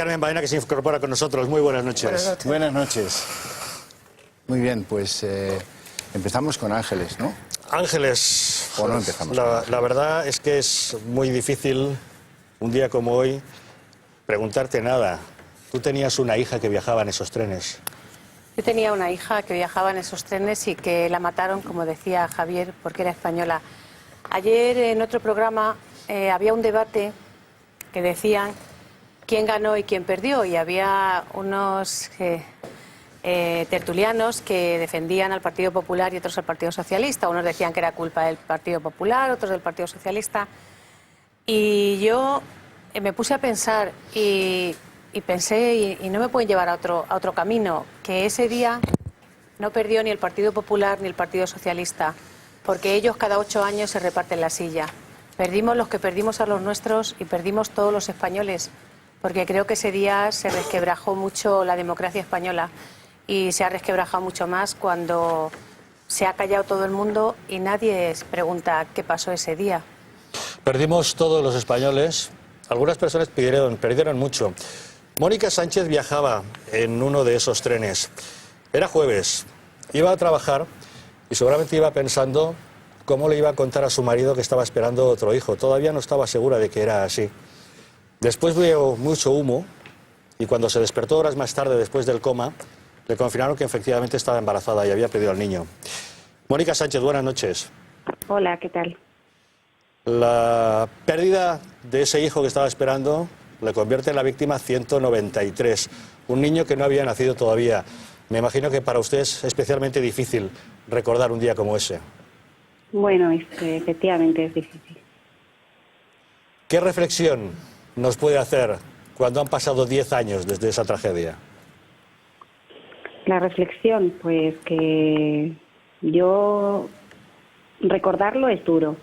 Carmen Baena, que se incorpora con nosotros. Muy buenas noches. Buenas noches. Buenas noches. Muy bien, pues empezamos con Ángeles, ¿no? Ángeles, ¿O no empezamos con Ángeles? la verdad es que es muy difícil, un día como hoy, preguntarte nada. Tú tenías una hija que viajaba en esos trenes. Yo tenía una hija que viajaba en esos trenes y que la mataron, como decía Javier, porque era española. Ayer en otro programa había un debate que decían quién ganó y quién perdió, y había unos tertulianos que defendían al Partido Popular y otros al Partido Socialista. Unos decían que era culpa del Partido Popular, otros del Partido Socialista. Y yo me puse a pensar y pensé, y no me pueden llevar a otro camino, que ese día no perdió ni el Partido Popular ni el Partido Socialista, porque ellos cada 8 años se reparten la silla. Perdimos los que perdimos a los nuestros y perdimos todos los españoles, porque creo que ese día se resquebrajó mucho la democracia española y se ha resquebrajado mucho más cuando se ha callado todo el mundo y nadie pregunta qué pasó ese día. Perdimos todos los españoles. Algunas personas perdieron mucho. Mónica Sánchez viajaba en uno de esos trenes. Era jueves, iba a trabajar y seguramente iba pensando cómo le iba a contar a su marido que estaba esperando otro hijo. Todavía no estaba segura de que era así. Después vio mucho humo y cuando se despertó horas más tarde, después del coma, le confirmaron que efectivamente estaba embarazada y había perdido al niño. Mónica Sánchez, buenas noches. Hola, ¿qué tal? La pérdida de ese hijo que estaba esperando le convierte en la víctima 193, un niño que no había nacido todavía. Me imagino que para usted es especialmente difícil recordar un día como ese. Bueno, efectivamente es difícil. ¿Qué reflexión nos puede hacer cuando han pasado 10 años desde esa tragedia? La reflexión, pues que yo recordarlo es duro,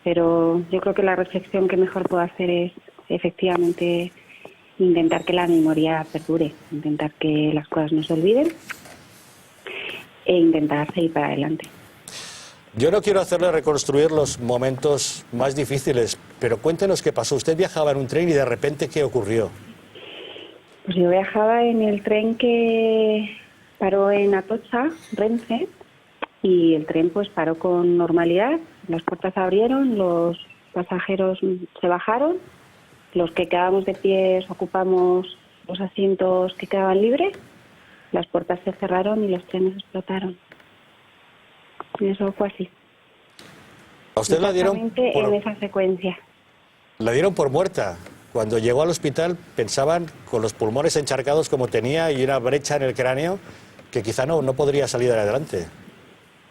pero yo creo que la reflexión que mejor puedo hacer es efectivamente intentar que la memoria perdure, intentar que las cosas no se olviden e intentar seguir para adelante. Yo no quiero hacerle reconstruir los momentos más difíciles, pero cuéntenos qué pasó. Usted viajaba en un tren y de repente, ¿qué ocurrió? Pues yo viajaba en el tren que paró en Atocha, Renfe, y el tren pues paró con normalidad. Las puertas se abrieron, los pasajeros se bajaron, los que quedábamos de pie ocupamos los asientos que quedaban libres, las puertas se cerraron y los trenes explotaron. Y eso fue así. A usted la dieron en esa secuencia. La dieron por muerta. Cuando llegó al hospital pensaban, con los pulmones encharcados como tenía y una brecha en el cráneo, que quizá no podría salir adelante.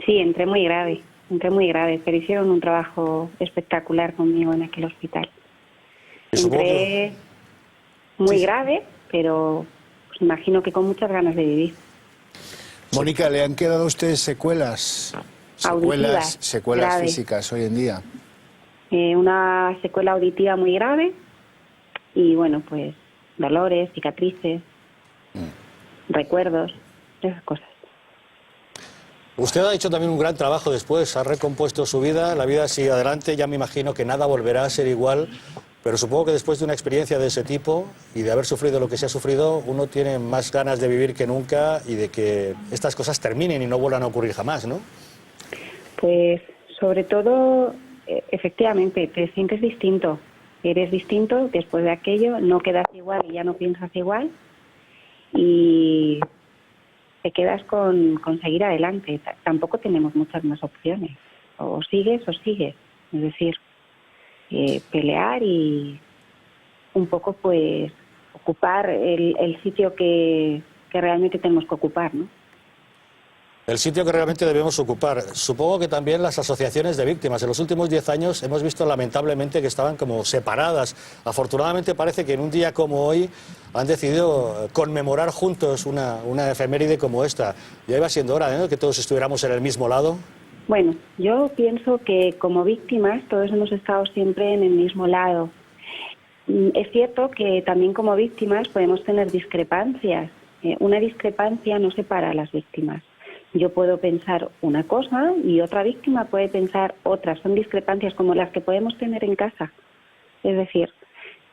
Sí, entré muy grave, pero hicieron un trabajo espectacular conmigo en aquel hospital. Entré muy grave, pero pues, imagino que con muchas ganas de vivir. Mónica, ¿le han quedado a usted secuelas Grave. físicas hoy en día? Una secuela auditiva muy grave y, bueno, pues dolores, cicatrices, recuerdos, esas cosas. Usted ha hecho también un gran trabajo después, ha recompuesto su vida, la vida sigue adelante, ya me imagino que nada volverá a ser igual, pero supongo que después de una experiencia de ese tipo y de haber sufrido lo que se ha sufrido, uno tiene más ganas de vivir que nunca y de que estas cosas terminen y no vuelvan a ocurrir jamás, ¿no? Pues sobre todo, efectivamente, te sientes distinto, eres distinto después de aquello, no quedas igual y ya no piensas igual y te quedas con seguir adelante. Tampoco tenemos muchas más opciones, o sigues, es decir, pelear y un poco pues ocupar el sitio que realmente tenemos que ocupar, ¿no? El sitio que realmente debemos ocupar. Supongo que también las asociaciones de víctimas. En los últimos 10 años hemos visto lamentablemente que estaban como separadas. Afortunadamente parece que en un día como hoy han decidido conmemorar juntos una efeméride como esta. Ya iba siendo hora, ¿no?, que todos estuviéramos en el mismo lado. Bueno, yo pienso que como víctimas todos hemos estado siempre en el mismo lado. Es cierto que también como víctimas podemos tener discrepancias. Una discrepancia no separa a las víctimas. Yo puedo pensar una cosa y otra víctima puede pensar otra. Son discrepancias como las que podemos tener en casa. Es decir,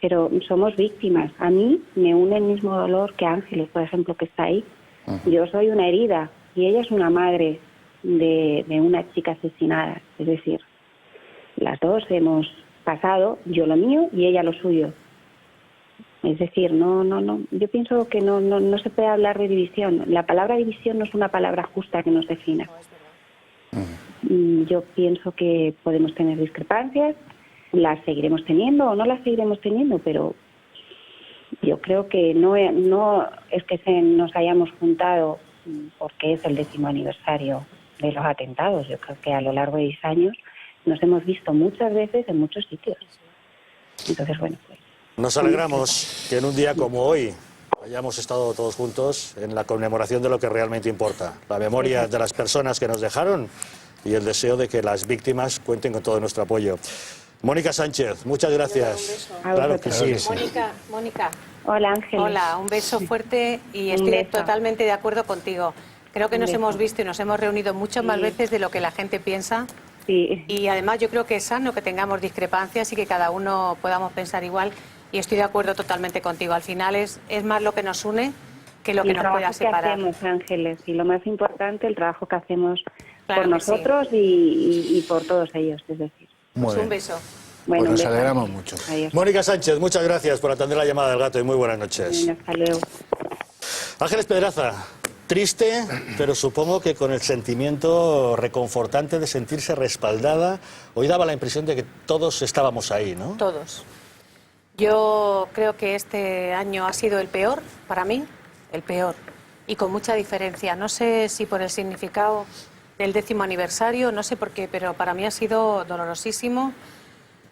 pero somos víctimas. A mí me une el mismo dolor que Ángeles, por ejemplo, que está ahí. Yo soy una herida y ella es una madre de una chica asesinada. Es decir, las dos hemos pasado, yo lo mío y ella lo suyo. Es decir, no. Yo pienso que no se puede hablar de división. La palabra división no es una palabra justa que nos defina. Yo pienso que podemos tener discrepancias, las seguiremos teniendo o no las seguiremos teniendo, pero yo creo que no es que nos hayamos juntado porque es el 10º aniversario de los atentados. Yo creo que a lo largo de 10 años nos hemos visto muchas veces en muchos sitios. Entonces, bueno, pues... Nos alegramos que en un día como hoy hayamos estado todos juntos en la conmemoración de lo que realmente importa, la memoria de las personas que nos dejaron y el deseo de que las víctimas cuenten con todo nuestro apoyo. Mónica Sánchez, muchas gracias. Claro que sí. Mónica. Hola, Ángel. Hola, un beso fuerte y estoy totalmente de acuerdo contigo. Creo que nos hemos visto y nos hemos reunido muchas más veces de lo que la gente piensa. Sí. Y además yo creo que es sano que tengamos discrepancias y que cada uno podamos pensar igual. Y estoy de acuerdo totalmente contigo. Al final es más lo que nos une que lo que nos pueda separar. El trabajo que hacemos, Ángeles, y lo más importante, el trabajo que hacemos Claro por que nosotros y por todos ellos, es decir. Pues un beso. Bueno, Pues nos un beso. alegramos mucho. Adiós. Mónica Sánchez, muchas gracias por atender la llamada del gato y muy buenas noches. Venga, hasta luego. Ángeles Pedraza, triste, pero supongo que con el sentimiento reconfortante de sentirse respaldada. Hoy daba la impresión de que todos estábamos ahí, ¿no? Todos. Yo creo que este año ha sido el peor para mí, el peor, y con mucha diferencia. No sé si por el significado del 10º aniversario, no sé por qué, pero para mí ha sido dolorosísimo.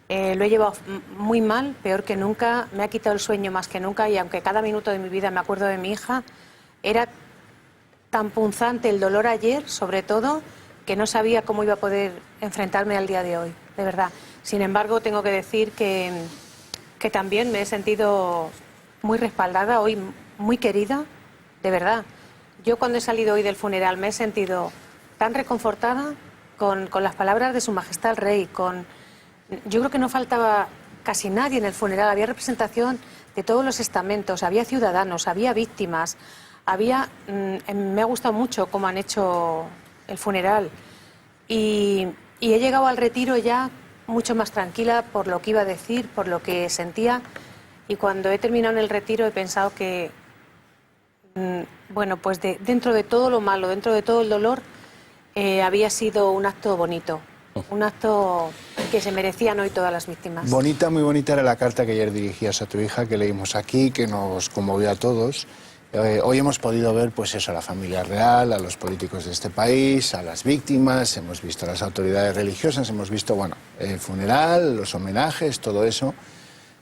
Lo he llevado muy mal, peor que nunca, me ha quitado el sueño más que nunca y aunque cada minuto de mi vida me acuerdo de mi hija, era tan punzante el dolor ayer, sobre todo, que no sabía cómo iba a poder enfrentarme al día de hoy, de verdad. Sin embargo, tengo que decir que también me he sentido muy respaldada, hoy muy querida, de verdad. Yo cuando he salido hoy del funeral me he sentido tan reconfortada con las palabras de Su Majestad el Rey, yo creo que no faltaba casi nadie en el funeral, había representación de todos los estamentos, había ciudadanos, había víctimas, me ha gustado mucho cómo han hecho el funeral y he llegado al retiro ya mucho más tranquila por lo que iba a decir, por lo que sentía y cuando he terminado en el retiro he pensado que, bueno, pues dentro de todo lo malo, dentro de todo el dolor, había sido un acto bonito. Un acto que se merecían hoy todas las víctimas. Bonita, muy bonita era la carta que ayer dirigías a tu hija, que leímos aquí, que nos conmovió a todos. Hoy hemos podido ver, pues eso, a la familia real, a los políticos de este país, a las víctimas, hemos visto a las autoridades religiosas, hemos visto, bueno, el funeral, los homenajes, todo eso.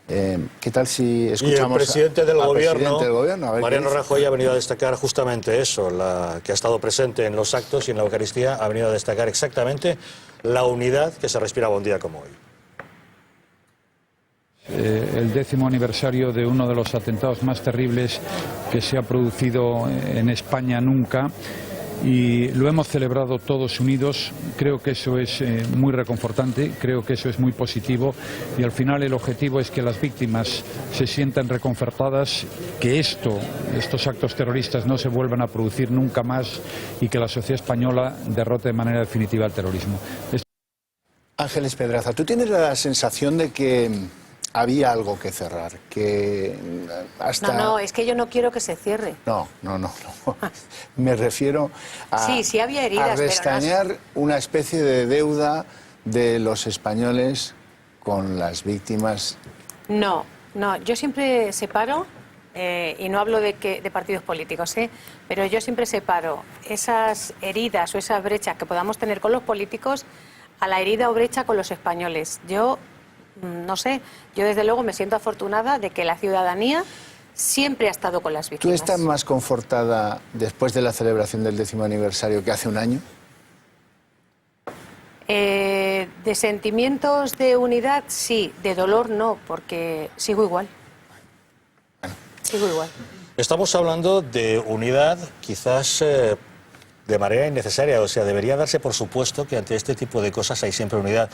¿Qué tal si escuchamos y el presidente del gobierno, A ver, Mariano Rajoy, ha venido a destacar justamente eso, que ha estado presente en los actos y en la Eucaristía, ha venido a destacar exactamente la unidad que se respiraba un día como hoy. El 10º aniversario de uno de los atentados más terribles que se ha producido en España nunca. Y lo hemos celebrado todos unidos. Creo que eso es muy reconfortante, creo que eso es muy positivo y al final el objetivo es que las víctimas se sientan reconfortadas, que estos actos terroristas no se vuelvan a producir nunca más y que la sociedad española derrote de manera definitiva el terrorismo. Ángeles Pedraza, ¿tú tienes la sensación de que había algo que cerrar? Que hasta... No, es que yo no quiero que se cierre. No. Me refiero a, sí, había heridas, a restañar una especie de deuda de los españoles con las víctimas. No, yo siempre separo, y no hablo de partidos políticos, pero yo siempre separo esas heridas o esas brechas que podamos tener con los políticos a la herida o brecha con los españoles. Yo, no sé, yo desde luego me siento afortunada de que la ciudadanía siempre ha estado con las víctimas. ¿Tú estás más confortada después de la celebración del 10º aniversario que hace un año? De sentimientos de unidad, sí. De dolor, no, porque sigo igual. Sigo igual. Estamos hablando de unidad, quizás de manera innecesaria. O sea, debería darse por supuesto que ante este tipo de cosas hay siempre unidad.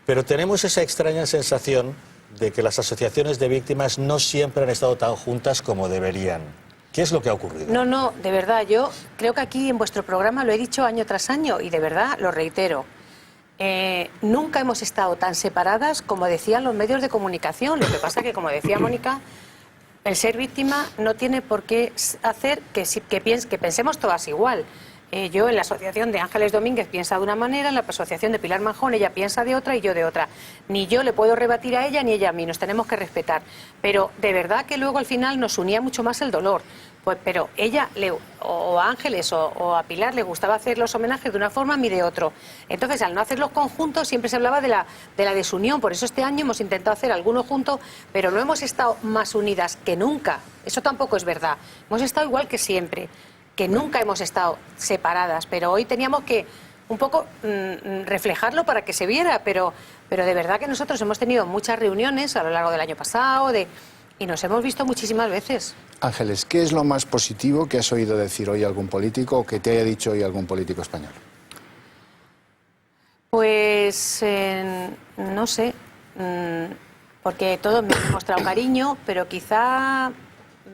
Pero tenemos esa extraña sensación de que las asociaciones de víctimas no siempre han estado tan juntas como deberían. ¿Qué es lo que ha ocurrido? No, de verdad, yo creo que aquí en vuestro programa lo he dicho año tras año y de verdad lo reitero. Nunca hemos estado tan separadas como decían los medios de comunicación. Lo que pasa que, como decía Mónica, el ser víctima no tiene por qué hacer que pensemos todas igual. Yo en la asociación de Ángeles Domínguez piensa de una manera, en la asociación de Pilar Manjón ella piensa de otra y yo de otra. Ni yo le puedo rebatir a ella ni ella a mí, nos tenemos que respetar. Pero de verdad que luego al final nos unía mucho más el dolor. Pues, pero ella, o a Ángeles o a Pilar le gustaba hacer los homenajes de una forma, a mí de otro. Entonces, al no hacerlos conjuntos, siempre se hablaba de la desunión. Por eso este año hemos intentado hacer algunos juntos, pero no hemos estado más unidas que nunca. Eso tampoco es verdad. Hemos estado igual que siempre, que nunca hemos estado separadas. Pero hoy teníamos que un poco reflejarlo para que se viera. Pero de verdad que nosotros hemos tenido muchas reuniones a lo largo del año pasado y nos hemos visto muchísimas veces. Ángeles, ¿qué es lo más positivo que has oído decir hoy algún político o que te haya dicho hoy algún político español? Pues no sé, porque todos me han demostrado cariño, pero quizá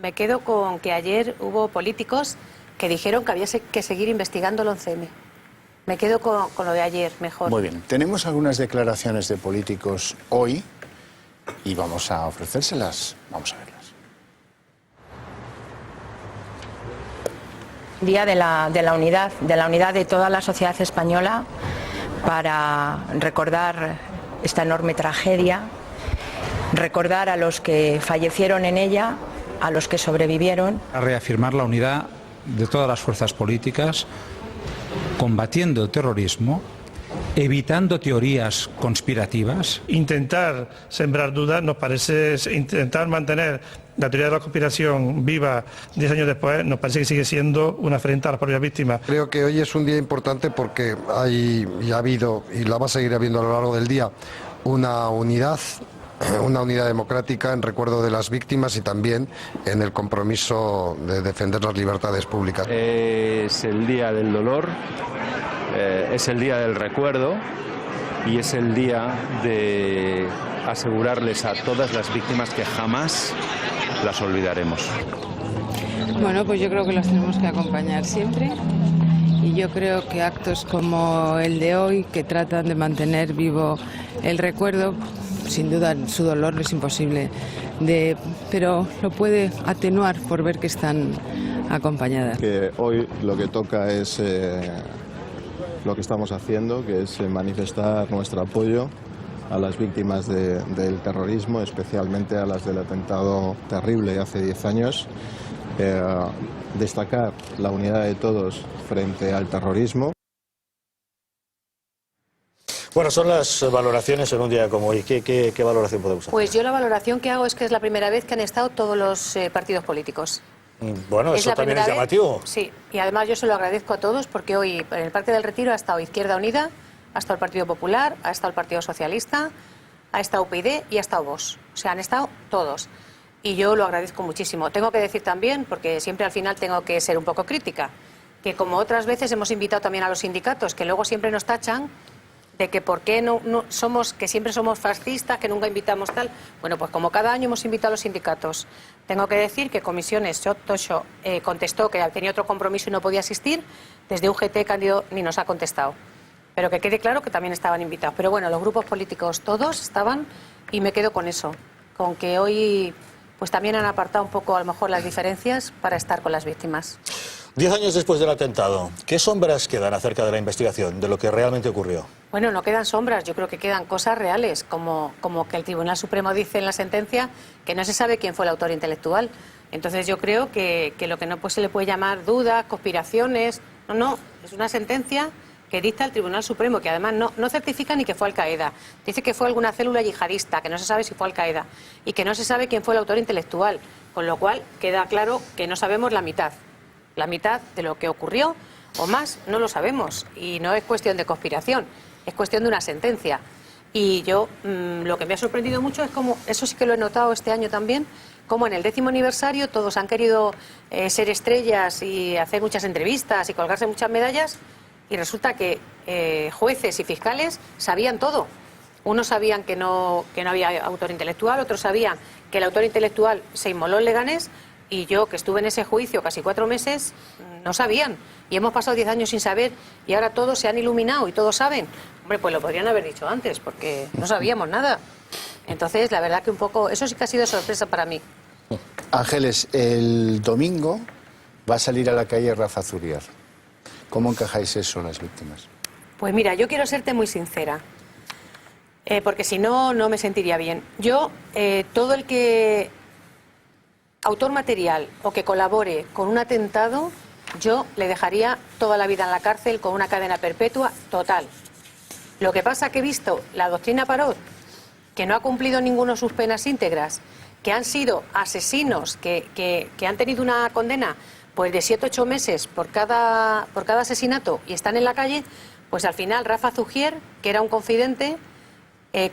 me quedo con que ayer hubo políticos que dijeron que había que seguir investigando el 11M. Me quedo con lo de ayer, mejor. Muy bien, tenemos algunas declaraciones de políticos hoy y vamos a ofrecérselas, vamos a verlas. Día de la unidad de toda la sociedad española para recordar esta enorme tragedia, recordar a los que fallecieron en ella, a los que sobrevivieron. A reafirmar la unidad de todas las fuerzas políticas, combatiendo el terrorismo, evitando teorías conspirativas. Intentar sembrar dudas nos parece, intentar mantener la teoría de la conspiración viva 10 años después, nos parece que sigue siendo una afrenta a las propias víctimas. Creo que hoy es un día importante porque hay y ha habido, y la va a seguir habiendo a lo largo del día, una unidad democrática en recuerdo de las víctimas y también en el compromiso de defender las libertades públicas. Es el día del dolor, es el día del recuerdo y es el día de asegurarles a todas las víctimas que jamás las olvidaremos. Bueno, pues yo creo que los tenemos que acompañar siempre y yo creo que actos como el de hoy, que tratan de mantener vivo el recuerdo, sin duda su dolor es imposible, pero lo puede atenuar por ver que están acompañadas. Que hoy lo que toca es lo que estamos haciendo, que es manifestar nuestro apoyo a las víctimas del terrorismo, especialmente a las del atentado terrible de hace 10 años. Destacar la unidad de todos frente al terrorismo. Bueno, son las valoraciones en un día como hoy. ¿Qué valoración podemos hacer? Pues yo la valoración que hago es que es la primera vez que han estado todos los partidos políticos. Bueno, eso también es llamativo. Sí, y además yo se lo agradezco a todos porque hoy en el Parque del Retiro ha estado Izquierda Unida, ha estado el Partido Popular, ha estado el Partido Socialista, ha estado UPyD y ha estado Vox. O sea, han estado todos. Y yo lo agradezco muchísimo. Tengo que decir también, porque siempre al final tengo que ser un poco crítica, que como otras veces hemos invitado también a los sindicatos, que luego siempre nos tachan de que por qué no somos, que siempre somos fascistas, que nunca invitamos tal. Bueno, pues como cada año hemos invitado a los sindicatos. Tengo que decir que Comisiones Tocho contestó que tenía otro compromiso y no podía asistir. Desde UGT Cándido ni nos ha contestado. Pero que quede claro que también estaban invitados. Pero bueno, los grupos políticos todos estaban y me quedo con eso, con que hoy pues también han apartado un poco a lo mejor las diferencias para estar con las víctimas. 10 años después del atentado, ¿qué sombras quedan acerca de la investigación, de lo que realmente ocurrió? Bueno, no quedan sombras, yo creo que quedan cosas reales, como que el Tribunal Supremo dice en la sentencia que no se sabe quién fue el autor intelectual. Entonces yo creo que lo que no se le puede llamar dudas, conspiraciones, no, es una sentencia que dicta el Tribunal Supremo, que además no certifica ni que fue Al-Qaeda. Dice que fue alguna célula yihadista, que no se sabe si fue Al-Qaeda, y que no se sabe quién fue el autor intelectual, con lo cual queda claro que no sabemos la mitad. La mitad de lo que ocurrió, o más, no lo sabemos. Y no es cuestión de conspiración, es cuestión de una sentencia. Y yo, lo que me ha sorprendido mucho es como, eso sí que lo he notado este año también, como en el 10º aniversario todos han querido ser estrellas y hacer muchas entrevistas y colgarse muchas medallas, y resulta que jueces y fiscales sabían todo. Unos sabían que no había autor intelectual, otros sabían que el autor intelectual se inmoló en Leganés, y yo, que estuve en ese juicio casi 4 meses, no sabían. Y hemos pasado 10 años sin saber, y ahora todos se han iluminado y todos saben. Hombre, pues lo podrían haber dicho antes, porque no sabíamos nada. Entonces, la verdad que un poco, eso sí que ha sido sorpresa para mí. Ángeles, el domingo va a salir a la calle Rafa Zuriar. ¿Cómo encajáis eso, las víctimas? Pues mira, yo quiero serte muy sincera, porque si no, no me sentiría bien. Yo, todo el que autor material o que colabore con un atentado, yo le dejaría toda la vida en la cárcel con una cadena perpetua total. Lo que pasa que he visto la doctrina Parot, que no ha cumplido ninguno de sus penas íntegras, que han sido asesinos, que han tenido una condena pues de 7 u 8 meses por cada asesinato y están en la calle, pues al final Rafa Zuriar, que era un confidente,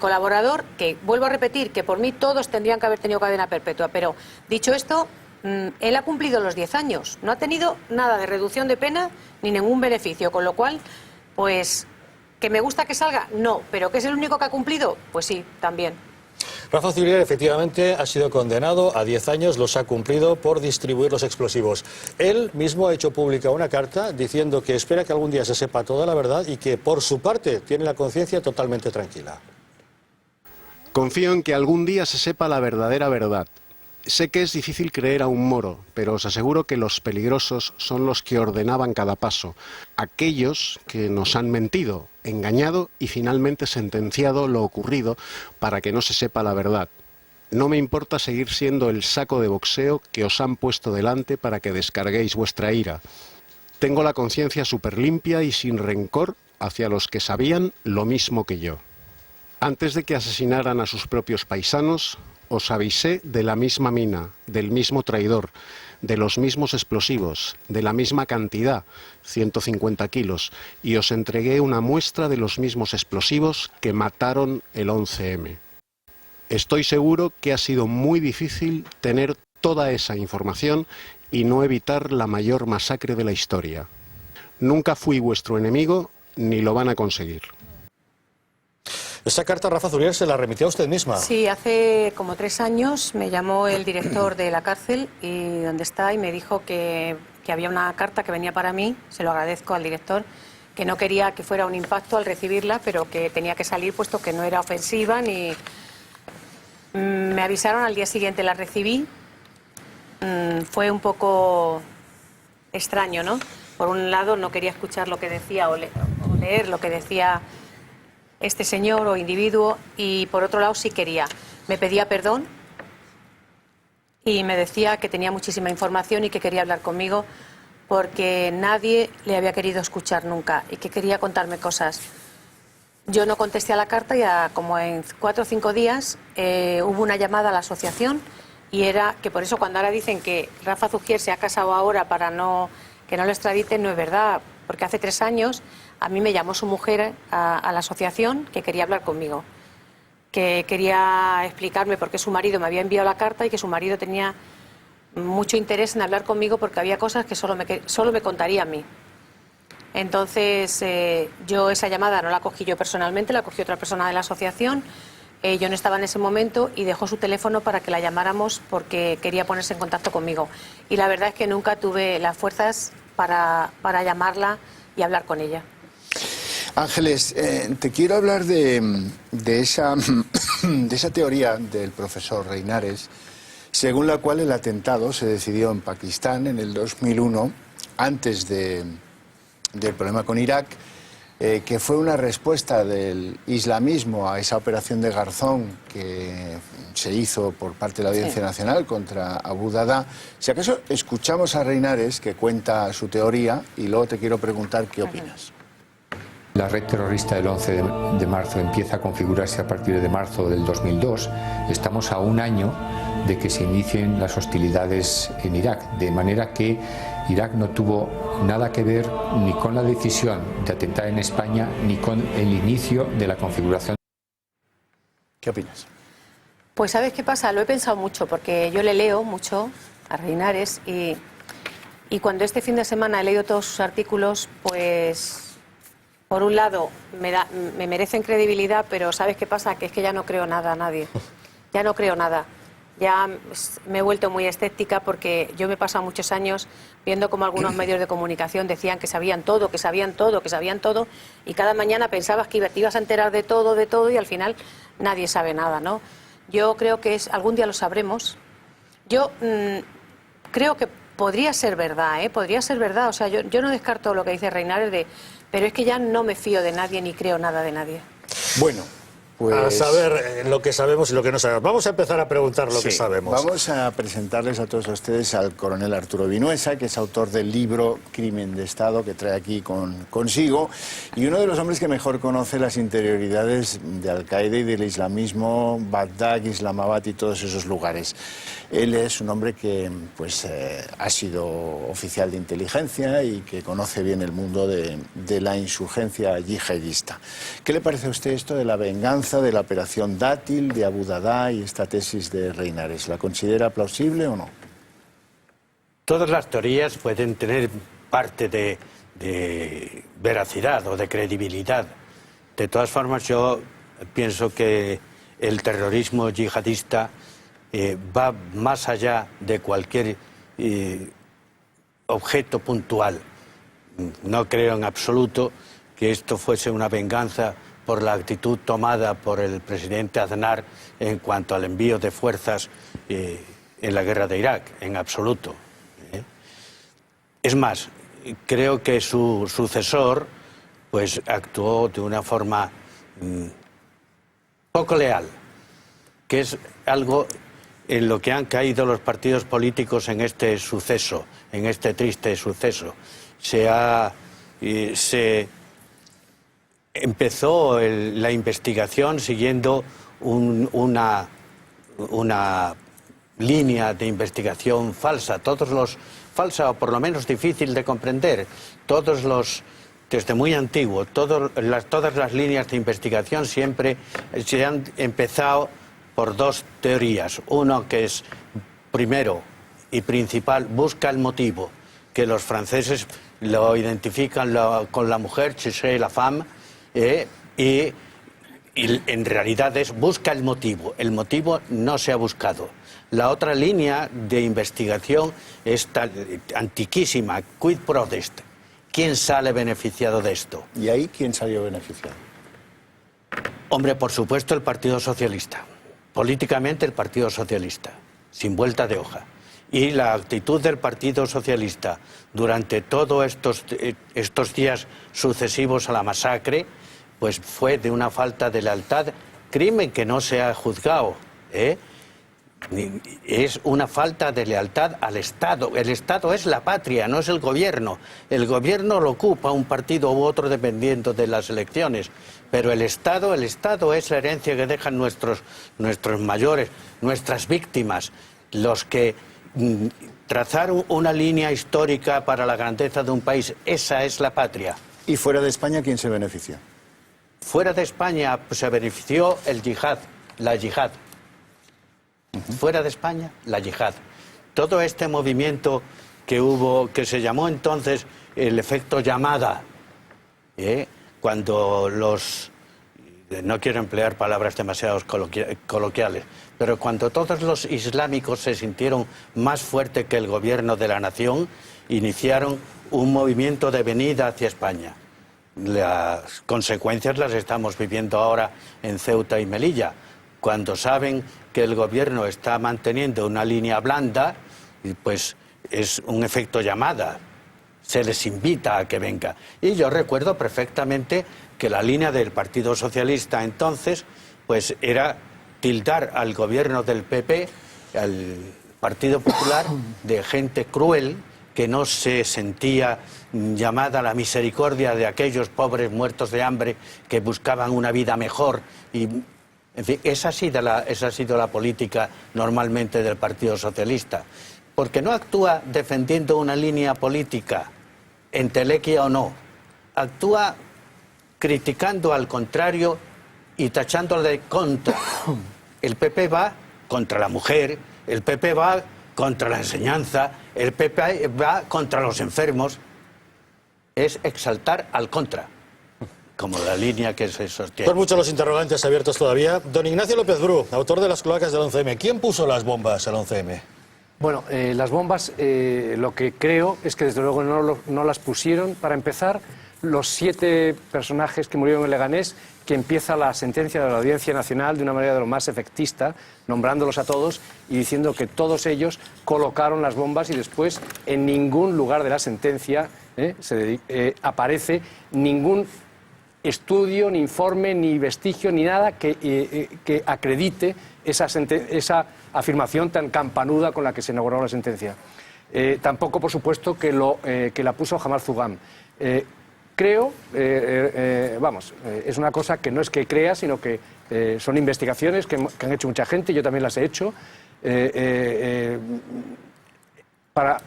colaborador, que vuelvo a repetir que por mí todos tendrían que haber tenido cadena perpetua, pero dicho esto, él ha cumplido los 10 años, no ha tenido nada de reducción de pena ni ningún beneficio, con lo cual, pues, ¿que me gusta que salga? No, pero ¿que es el único que ha cumplido? Pues sí, también. Rafa Zuriar efectivamente ha sido condenado a 10 años, los ha cumplido por distribuir los explosivos. Él mismo ha hecho pública una carta diciendo que espera que algún día se sepa toda la verdad y que por su parte tiene la conciencia totalmente tranquila. Confío en que algún día se sepa la verdadera verdad. Sé que es difícil creer a un moro, pero os aseguro que los peligrosos son los que ordenaban cada paso, aquellos que nos han mentido, engañado y finalmente sentenciado lo ocurrido para que no se sepa la verdad. No me importa seguir siendo el saco de boxeo que os han puesto delante para que descarguéis vuestra ira. Tengo la conciencia súper limpia y sin rencor hacia los que sabían lo mismo que yo. Antes de que asesinaran a sus propios paisanos, os avisé de la misma mina, del mismo traidor, de los mismos explosivos, de la misma cantidad, 150 kilos, y os entregué una muestra de los mismos explosivos que mataron el 11M. Estoy seguro que ha sido muy difícil tener toda esa información y no evitar la mayor masacre de la historia. Nunca fui vuestro enemigo, ni lo van a conseguir. Esa carta, Rafa Zuriar, se la remitió a usted misma. Sí, hace como 3 años me llamó el director de la cárcel y donde está y me dijo que había una carta que venía para mí, se lo agradezco al director, que no quería que fuera un impacto al recibirla, pero que tenía que salir puesto que no era ofensiva ni... Me avisaron, al día siguiente la recibí. Fue un poco extraño, ¿no? Por un lado no quería escuchar lo que decía o leer lo que decía este señor o individuo, y por otro lado sí quería. Me pedía perdón y me decía que tenía muchísima información y que quería hablar conmigo porque nadie le había querido escuchar nunca y que quería contarme cosas. Yo no contesté a la carta y como en 4 o 5 días hubo una llamada a la asociación, y era que por eso cuando ahora dicen que Rafa Zuriar se ha casado ahora para que no lo extraditen, no es verdad, porque hace 3 años a mí me llamó su mujer a la asociación que quería hablar conmigo, que quería explicarme por qué su marido me había enviado la carta y que su marido tenía mucho interés en hablar conmigo porque había cosas que solo me contaría a mí. Entonces yo esa llamada no la cogí yo personalmente, la cogió otra persona de la asociación. Yo no estaba en ese momento y dejó su teléfono para que la llamáramos porque quería ponerse en contacto conmigo. Y la verdad es que nunca tuve las fuerzas para llamarla y hablar con ella. Ángeles, te quiero hablar de esa teoría del profesor Reinares, según la cual el atentado se decidió en Pakistán en el 2001, antes del problema con Irak, que fue una respuesta del islamismo a esa operación de Garzón que se hizo por parte de la Audiencia Nacional contra Abu Dada. Si acaso escuchamos a Reinares, que cuenta su teoría, y luego te quiero preguntar qué opinas. La red terrorista del 11 de marzo empieza a configurarse a partir de marzo del 2002. Estamos a un año de que se inicien las hostilidades en Irak, de manera que Irak no tuvo nada que ver ni con la decisión de atentar en España ni con el inicio de la configuración. ¿Qué opinas? Pues ¿sabes qué pasa? Lo he pensado mucho porque yo le leo mucho a Reinares y cuando este fin de semana he leído todos sus artículos, pues por un lado, me merecen credibilidad, pero ¿sabes qué pasa? Que es que ya no creo nada a nadie. Ya no creo nada. Ya me he vuelto muy escéptica porque yo me he pasado muchos años viendo cómo algunos medios de comunicación decían que sabían todo, que sabían todo, que sabían todo, y cada mañana pensabas que te ibas a enterar de todo, y al final nadie sabe nada, ¿no? Yo creo que algún día lo sabremos. Yo creo que podría ser verdad, ¿eh? Podría ser verdad. O sea, yo no descarto lo que dice Reinares pero es que ya no me fío de nadie ni creo nada de nadie. Bueno, pues... A saber lo que sabemos y lo que no sabemos. Vamos a empezar a preguntar lo que sabemos. Vamos a presentarles a todos ustedes al coronel Arturo Vinuesa, que es autor del libro Crimen de Estado, que trae aquí consigo, y uno de los hombres que mejor conoce las interioridades de Al-Qaeda y del islamismo, Bagdad, Islamabad y todos esos lugares. Él es un hombre que ha sido oficial de inteligencia y que conoce bien el mundo de la insurgencia yihadista. ¿Qué le parece a usted esto de la venganza, de la operación Dátil, de Abu Dada y esta tesis de Reinares? ¿La considera plausible o no? Todas las teorías pueden tener parte de veracidad o de credibilidad. De todas formas, yo pienso que el terrorismo yihadista va más allá de cualquier objeto puntual. No creo en absoluto que esto fuese una venganza por la actitud tomada por el presidente Aznar en cuanto al envío de fuerzas en la guerra de Irak, en absoluto. Es más, creo que su sucesor actuó de una forma poco leal, que es algo en lo que han caído los partidos políticos en este suceso, en este triste suceso. Se empezó la investigación siguiendo una línea de investigación falsa, falsa o por lo menos difícil de comprender. Desde muy antiguo, todas las líneas de investigación siempre se han empezado por dos teorías. Uno que es, primero y principal, busca el motivo, que los franceses lo identifican con la mujer, chercher la femme, y en realidad busca el motivo. El motivo no se ha buscado. La otra línea de investigación es antiquísima, quid prodest. ¿Quién sale beneficiado de esto? ¿Y ahí quién salió beneficiado? Hombre, por supuesto el Partido Socialista. Políticamente el Partido Socialista, sin vuelta de hoja. Y la actitud del Partido Socialista durante todos estos días sucesivos a la masacre, fue de una falta de lealtad, crimen que no se ha juzgado, Es una falta de lealtad al Estado. El Estado es la patria, no es el gobierno. El gobierno lo ocupa un partido u otro dependiendo de las elecciones. Pero el Estado es la herencia que dejan nuestros mayores, nuestras víctimas, los que trazaron una línea histórica para la grandeza de un país. Esa es la patria. ¿Y fuera de España quién se benefició? Fuera de España se benefició el yihad, la yihad. Fuera de España, la yihad. Todo este movimiento que hubo, que se llamó entonces el efecto llamada, cuando no quiero emplear palabras demasiado coloquiales, pero cuando todos los islámicos se sintieron más fuertes que el gobierno de la nación, iniciaron un movimiento de venida hacia España. Las consecuencias las estamos viviendo ahora en Ceuta y Melilla, cuando saben que el gobierno está manteniendo una línea blanda, es un efecto llamada, se les invita a que venga. Y yo recuerdo perfectamente que la línea del Partido Socialista entonces, era tildar al gobierno del PP, al Partido Popular, de gente cruel, que no se sentía llamada a la misericordia de aquellos pobres muertos de hambre que buscaban una vida mejor. Y, en fin, esa ha sido la política normalmente del Partido Socialista. Porque no actúa defendiendo una línea política, entelequia o no. Actúa criticando al contrario y tachándolo de contra. El PP va contra la mujer, el PP va contra la enseñanza, el PP va contra los enfermos. Es exaltar al contra. como la línea que se sostiene. Son muchos los interrogantes abiertos todavía. Don Ignacio López Bru, autor de Las cloacas del 11M. ¿Quién puso las bombas al 11M? Bueno, las bombas, lo que creo es que desde luego no las pusieron. Para empezar, los 7 personajes que murieron en Leganés, que empieza la sentencia de la Audiencia Nacional de una manera de lo más efectista, nombrándolos a todos y diciendo que todos ellos colocaron las bombas, y después en ningún lugar de la sentencia aparece ningún estudio, ni informe, ni vestigio, ni nada que acredite esa afirmación tan campanuda con la que se inauguró la sentencia. Tampoco, por supuesto, que la puso Jamal Zugam. Creo, es una cosa que no es que crea, sino que son investigaciones que han hecho mucha gente, yo también las he hecho. Para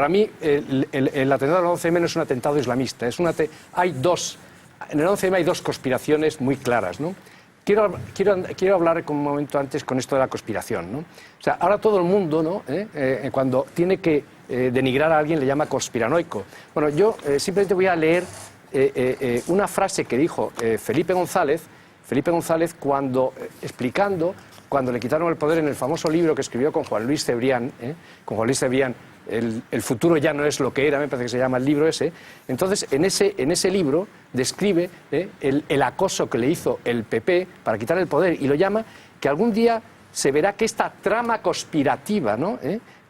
mí, el atentado del 11M no es un atentado islamista. En el 11M hay 2 conspiraciones muy claras, ¿no? Quiero hablar un momento antes con esto de la conspiración, ¿no? O sea, ahora todo el mundo, ¿no? Cuando tiene que denigrar a alguien le llama conspiranoico. Bueno, yo simplemente voy a leer una frase que dijo Felipe González cuando le quitaron el poder en el famoso libro que escribió con Juan Luis Cebrián, el futuro ya no es lo que era, me parece que se llama el libro ese. Entonces, en ese libro describe el acoso que le hizo el PP para quitar el poder, y lo llama que algún día se verá que esta trama conspirativa, ¿no?,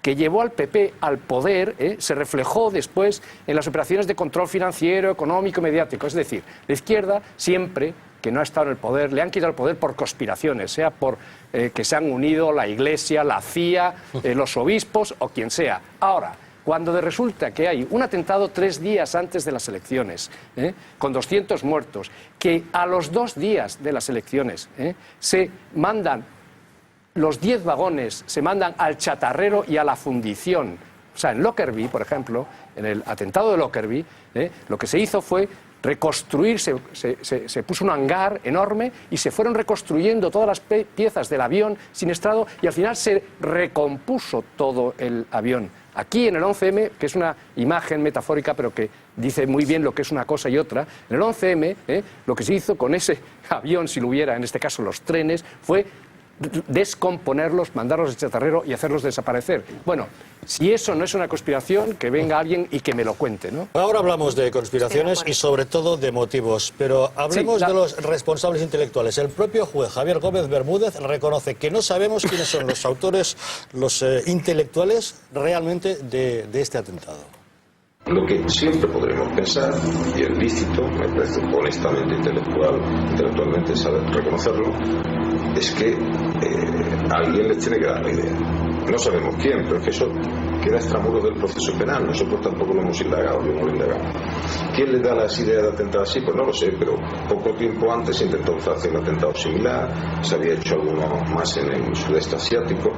que llevó al PP al poder, se reflejó después en las operaciones de control financiero, económico, mediático. Es decir, la izquierda siempre que no ha estado en el poder, le han quitado el poder por conspiraciones, sea por que se han unido la Iglesia, la CIA, los obispos o quien sea. Ahora, cuando resulta que hay un atentado 3 días antes de las elecciones, con 200 muertos, que a los 2 días de las elecciones se mandan los 10 vagones, se mandan al chatarrero y a la fundición. O sea, en Lockerbie, por ejemplo, en el atentado de Lockerbie, lo que se hizo fue reconstruir, se puso un hangar enorme y se fueron reconstruyendo todas las piezas del avión siniestrado, y al final se recompuso todo el avión. Aquí en el 11M, que es una imagen metafórica pero que dice muy bien lo que es una cosa y otra, en el 11M lo que se hizo con ese avión, si lo hubiera, en este caso los trenes, fue descomponerlos, mandarlos al chatarrero y hacerlos desaparecer. Bueno, si eso no es una conspiración, que venga alguien y que me lo cuente, ¿no? Ahora hablamos de conspiraciones y sobre todo de motivos, pero hablemos de los responsables intelectuales. El propio juez Javier Gómez Bermúdez reconoce que no sabemos quiénes son los autores, los intelectuales realmente de este atentado. Lo que siempre podremos pensar, y es lícito, me parece honestamente intelectualmente saber reconocerlo, es que alguien les tiene que dar la idea. No sabemos quién, pero es que eso queda extramuros del proceso penal. Nosotros tampoco lo hemos indagado, yo no lo he indagado. ¿Quién le da las ideas de atentar así? Pues no lo sé, pero poco tiempo antes se intentó hacer un atentado similar, se había hecho alguno más en el sudeste asiático.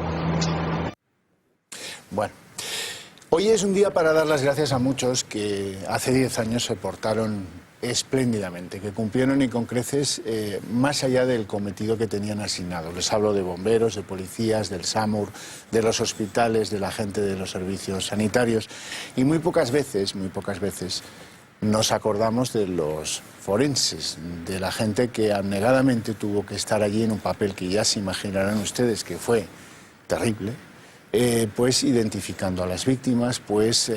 Bueno. Hoy es un día para dar las gracias a muchos que hace 10 años se portaron espléndidamente, que cumplieron y con creces más allá del cometido que tenían asignado. Les hablo de bomberos, de policías, del SAMUR, de los hospitales, de la gente de los servicios sanitarios. Y muy pocas veces nos acordamos de los forenses, de la gente que abnegadamente tuvo que estar allí en un papel que ya se imaginarán ustedes que fue terrible. Pues identificando a las víctimas, pues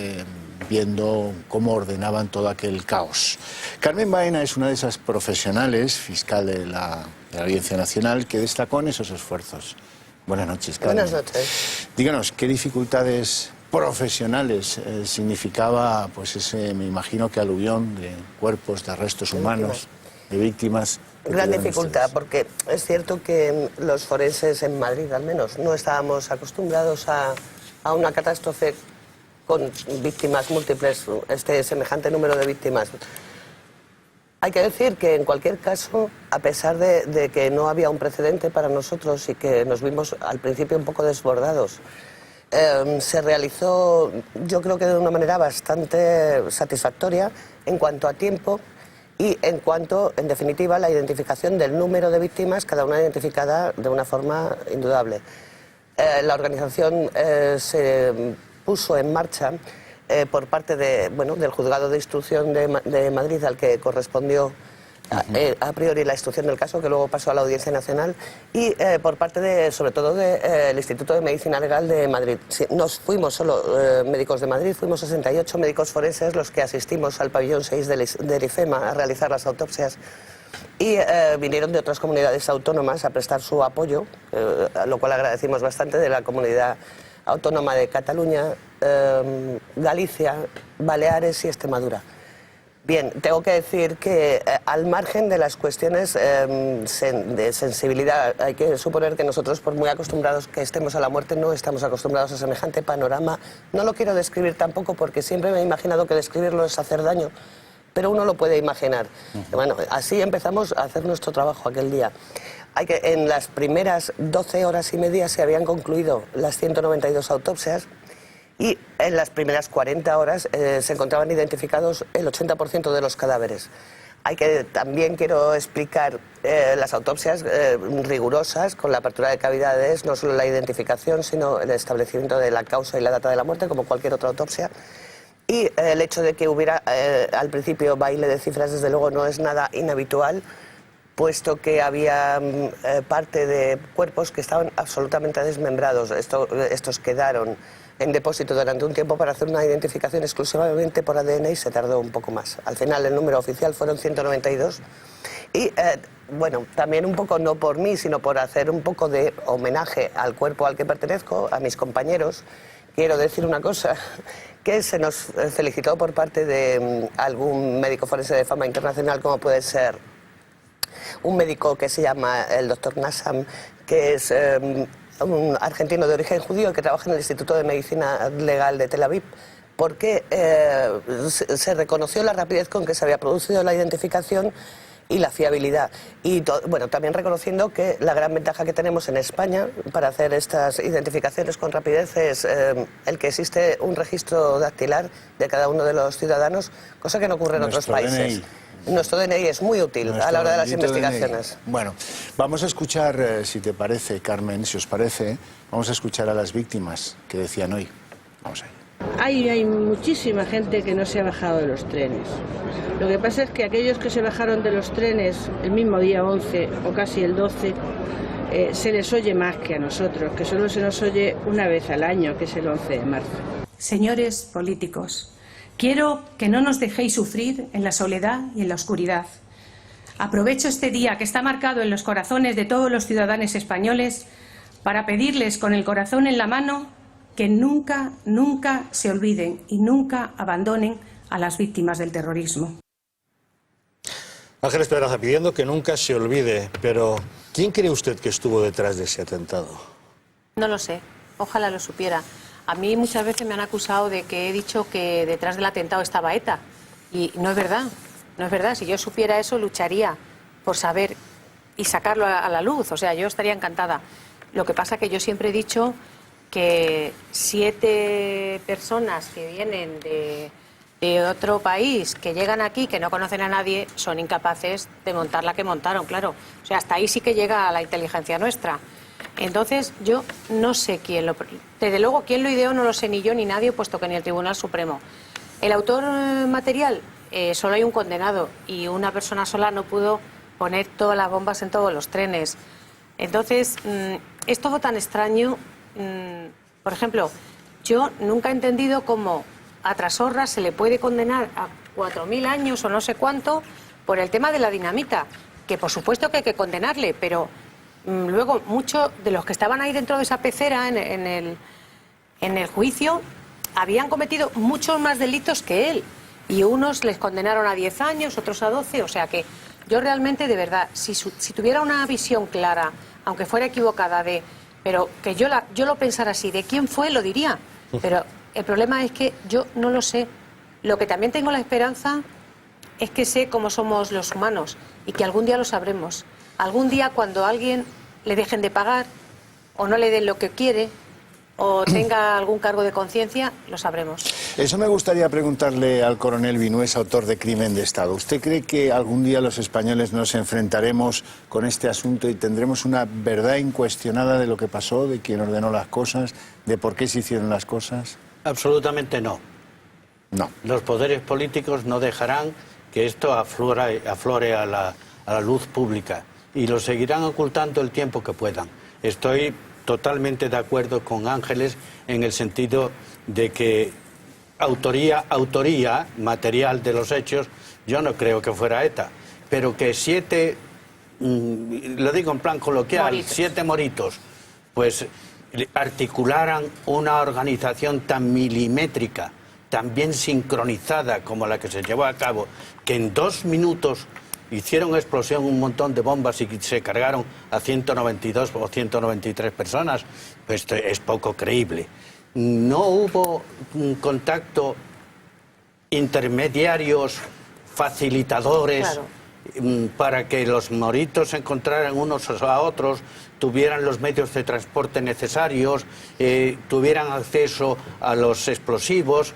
viendo cómo ordenaban todo aquel caos. Carmen Baena es una de esas profesionales, fiscal de la Audiencia Nacional, que destacó en esos esfuerzos. Buenas noches, Carmen. Buenas noches. Díganos, ¿qué dificultades profesionales significaba pues ese, me imagino que aluvión de cuerpos, de restos humanos, de víctimas? Gran dificultad, porque es cierto que los forenses en Madrid, al menos, no estábamos acostumbrados a una catástrofe con víctimas múltiples, semejante número de víctimas. Hay que decir que, en cualquier caso, a pesar de que no había un precedente para nosotros y que nos vimos al principio un poco desbordados, se realizó, yo creo que de una manera bastante satisfactoria en cuanto a tiempo y en cuanto, en definitiva, la identificación del número de víctimas, cada una identificada de una forma indudable. La organización se puso en marcha por parte de, del Juzgado de Instrucción de Madrid, al que correspondió a priori la instrucción del caso, que luego pasó a la Audiencia Nacional, y por parte sobre todo del Instituto de Medicina Legal de Madrid. Nos fuimos solo médicos de Madrid, fuimos 68 médicos forenses los que asistimos al pabellón 6 del IFEMA a realizar las autopsias, y vinieron de otras comunidades autónomas a prestar su apoyo, lo cual agradecimos bastante, de la comunidad autónoma de Cataluña, Galicia, Baleares y Extremadura. Bien, tengo que decir que al margen de las cuestiones de sensibilidad, hay que suponer que nosotros, por muy acostumbrados que estemos a la muerte, no estamos acostumbrados a semejante panorama. No lo quiero describir tampoco porque siempre me he imaginado que describirlo es hacer daño, pero uno lo puede imaginar. Bueno, así empezamos a hacer nuestro trabajo aquel día. En las primeras 12 horas y media se habían concluido las 192 autopsias, y en las primeras 40 horas se encontraban identificados el 80% de los cadáveres. También quiero explicar las autopsias rigurosas, con la apertura de cavidades, no solo la identificación, sino el establecimiento de la causa y la data de la muerte, como cualquier otra autopsia. Y el hecho de que hubiera al principio baile de cifras, desde luego no es nada inhabitual, puesto que había parte de cuerpos que estaban absolutamente desmembrados. Estos quedaron en depósito durante un tiempo para hacer una identificación exclusivamente por ADN, y se tardó un poco más. Al final el número oficial fueron 192. Y también un poco, no por mí, sino por hacer un poco de homenaje al cuerpo al que pertenezco, a mis compañeros, quiero decir una cosa, que se nos felicitó por parte de algún médico forense de fama internacional, como puede ser un médico que se llama el doctor Nassam, que es un argentino de origen judío que trabaja en el Instituto de Medicina Legal de Tel Aviv, porque se reconoció la rapidez con que se había producido la identificación y la fiabilidad. Y también reconociendo que la gran ventaja que tenemos en España para hacer estas identificaciones con rapidez es el que existe un registro dactilar de cada uno de los ciudadanos, cosa que no ocurre en otros países. DNI. Nuestro DNI es muy útil a la hora de las investigaciones. DNI. Bueno, vamos a escuchar, si te parece, Carmen, si os parece, vamos a escuchar a las víctimas que decían hoy. Vamos allá. Hay muchísima gente que no se ha bajado de los trenes. Lo que pasa es que aquellos que se bajaron de los trenes el mismo día 11 o casi el 12, se les oye más que a nosotros, que solo se nos oye una vez al año, que es el 11 de marzo. Señores políticos, quiero que no nos dejéis sufrir en la soledad y en la oscuridad. Aprovecho este día que está marcado en los corazones de todos los ciudadanos españoles para pedirles con el corazón en la mano que nunca, nunca se olviden y nunca abandonen a las víctimas del terrorismo. Ángeles Pedraza pidiendo que nunca se olvide, pero ¿quién cree usted que estuvo detrás de ese atentado? No lo sé, ojalá lo supiera. A mí muchas veces me han acusado de que he dicho que detrás del atentado estaba ETA, y no es verdad, no es verdad. Si yo supiera eso, lucharía por saber y sacarlo a la luz, o sea, yo estaría encantada. Lo que pasa que yo siempre he dicho que 7 personas que vienen de otro país, que llegan aquí, que no conocen a nadie, son incapaces de montar la que montaron, claro. O sea, hasta ahí sí que llega la inteligencia nuestra. Entonces, yo no sé quién lo... Desde luego, quién lo ideó no lo sé ni yo ni nadie, puesto que ni el Tribunal Supremo. El autor material, solo hay un condenado, y una persona sola no pudo poner todas las bombas en todos los trenes. Entonces, es todo tan extraño. Por ejemplo, yo nunca he entendido cómo a Trasorra se le puede condenar a 4.000 años o no sé cuánto por el tema de la dinamita, que por supuesto que hay que condenarle, pero luego muchos de los que estaban ahí dentro de esa pecera en el juicio habían cometido muchos más delitos que él, y unos les condenaron a 10 años, otros a 12, o sea que yo realmente, de verdad, si tuviera una visión clara, aunque fuera equivocada, pero que yo lo pensara así, de quién fue, lo diría. Pero el problema es que yo no lo sé. Lo que también tengo la esperanza es que sé cómo somos los humanos y que algún día lo sabremos. Algún día, cuando a alguien le dejen de pagar o no le den lo que quiere o tenga algún cargo de conciencia, lo sabremos. Eso me gustaría preguntarle al coronel Vinués, autor de Crimen de Estado. ¿Usted cree que algún día los españoles nos enfrentaremos con este asunto y tendremos una verdad incuestionada de lo que pasó, de quién ordenó las cosas, de por qué se hicieron las cosas? Absolutamente no. No. Los poderes políticos no dejarán que esto aflore a la luz pública y lo seguirán ocultando el tiempo que puedan. Estoy totalmente de acuerdo con Ángeles en el sentido de que autoría material de los hechos, yo no creo que fuera ETA, pero que 7, lo digo en plan coloquial, 7 moritos, pues articularan una organización tan milimétrica, tan bien sincronizada como la que se llevó a cabo, que en 2 minutos hicieron explosión un montón de bombas y se cargaron a 192 o 193 personas, pues es poco creíble. No hubo contacto, intermediarios, facilitadores, para que los moritos se encontraran unos a otros, tuvieran los medios de transporte necesarios, tuvieran acceso a los explosivos.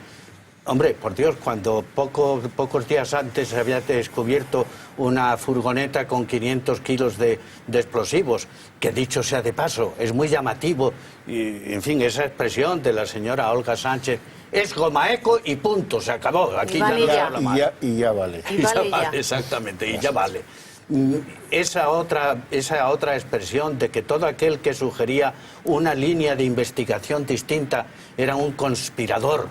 Hombre, por Dios, cuando pocos días antes se había descubierto una furgoneta con 500 kilos de explosivos, que dicho sea de paso, es muy llamativo, y, en fin, esa expresión de la señora Olga Sánchez, es goma eco y punto, se acabó, aquí ya no se habla más. Y ya vale. Y ya vale, exactamente, y ya vale. Esa otra expresión de que todo aquel que sugería una línea de investigación distinta era un conspirador.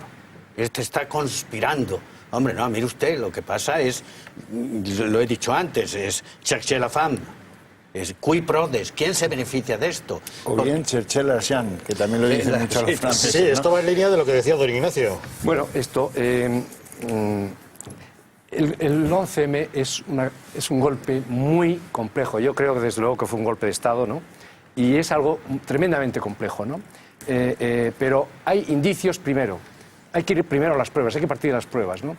Este está conspirando. Hombre, no, mire usted, lo que pasa es, lo he dicho antes, es chercher la femme, es cui prodest, ¿quién se beneficia de esto? O bien chercher l'argent, que también lo dicen mucho los franceses. Sí, esto va en línea de lo que decía don Ignacio. Bueno, esto... el 11M es un golpe muy complejo. Yo creo que desde luego que fue un golpe de Estado, ¿no? Y es algo tremendamente complejo, ¿no? Pero hay indicios primero. Hay que ir primero a las pruebas, hay que partir de las pruebas, ¿no?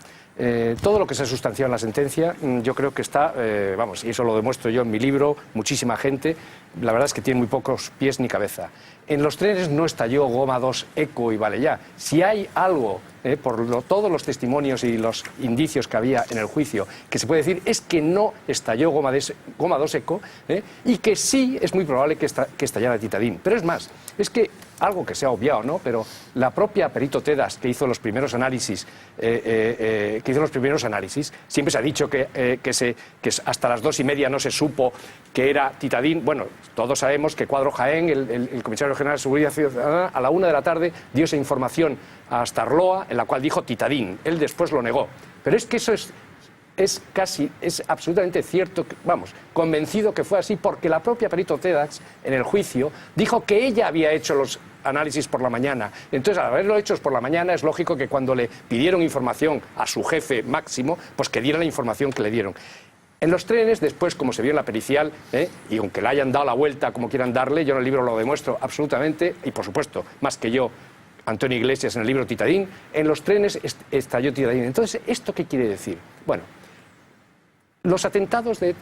Todo lo que se ha sustanciado en la sentencia, yo creo que está, vamos, y eso lo demuestro yo en mi libro, muchísima gente, la verdad es que tiene muy pocos pies ni cabeza. En los trenes no estalló goma 2 eco y vale ya. Si hay algo, todos los testimonios y los indicios que había en el juicio, que se puede decir es que no estalló goma 2 eco, y que sí es muy probable que estallara titadín. Pero es más, es que algo que se ha obviado, ¿no? Pero la propia perito Tedas, que hizo los primeros análisis, siempre se ha dicho que hasta las 2:30 no se supo que era titadín. Bueno, todos sabemos que Cuadro Jaén, el comisario general de Seguridad Ciudadana, a la 1 de la tarde dio esa información a Starloa, en la cual dijo titadín. Él después lo negó. Pero es que eso es absolutamente cierto, vamos, convencido que fue así, porque la propia perito Tedas, en el juicio, dijo que ella había hecho los análisis por la mañana. Entonces, al haberlo hecho por la mañana, es lógico que cuando le pidieron información a su jefe máximo, pues que diera la información que le dieron. En los trenes, después, como se vio en la pericial, y aunque le hayan dado la vuelta como quieran darle, yo en el libro lo demuestro absolutamente, y por supuesto, más que yo, Antonio Iglesias en el libro Titadín, en los trenes estalló titadín. Entonces, ¿esto qué quiere decir? Bueno, los atentados de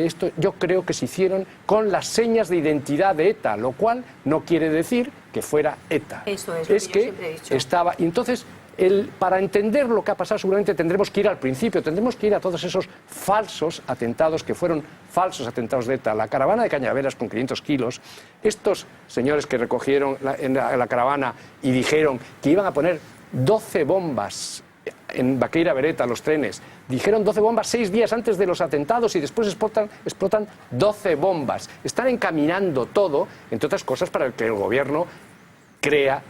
esto yo creo que se hicieron con las señas de identidad de ETA, lo cual no quiere decir que fuera ETA. Eso es que siempre he dicho. Estaba... Y entonces, para entender lo que ha pasado seguramente tendremos que ir al principio, tendremos que ir a todos esos falsos atentados que fueron falsos atentados de ETA. La caravana de Cañaveras con 500 kilos, estos señores que recogieron en la caravana y dijeron que iban a poner 12 bombas en Baqueira Beretta, los trenes, dijeron 12 bombas 6 días antes de los atentados y después explotan 12 bombas. Están encaminando todo, entre otras cosas, para que el gobierno crea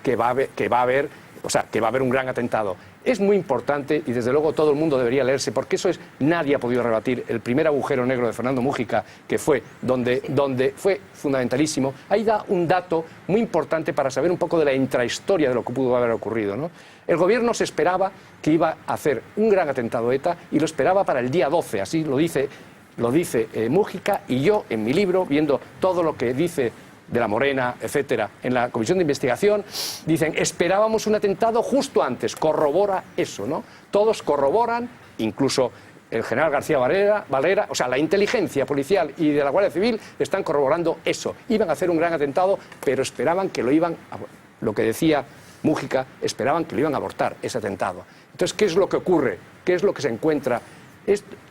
que va a haber un gran atentado. Es muy importante y desde luego todo el mundo debería leerse, porque eso nadie ha podido rebatir. El primer agujero negro de Fernando Múgica, que fue donde fue fundamentalísimo, ahí da un dato muy importante para saber un poco de la intrahistoria de lo que pudo haber ocurrido, ¿no? El gobierno se esperaba que iba a hacer un gran atentado ETA y lo esperaba para el día 12, así lo dice Múgica, y yo en mi libro, viendo todo lo que dice de la Morena, etcétera, en la comisión de investigación, dicen, esperábamos un atentado justo antes, corrobora eso, ¿no? Todos corroboran, incluso el general García Valera, o sea, la inteligencia policial y de la Guardia Civil están corroborando eso. Iban a hacer un gran atentado, pero esperaban que lo que decía Múgica, esperaban que lo iban a abortar, ese atentado. Entonces, ¿qué es lo que ocurre? ¿Qué es lo que se encuentra?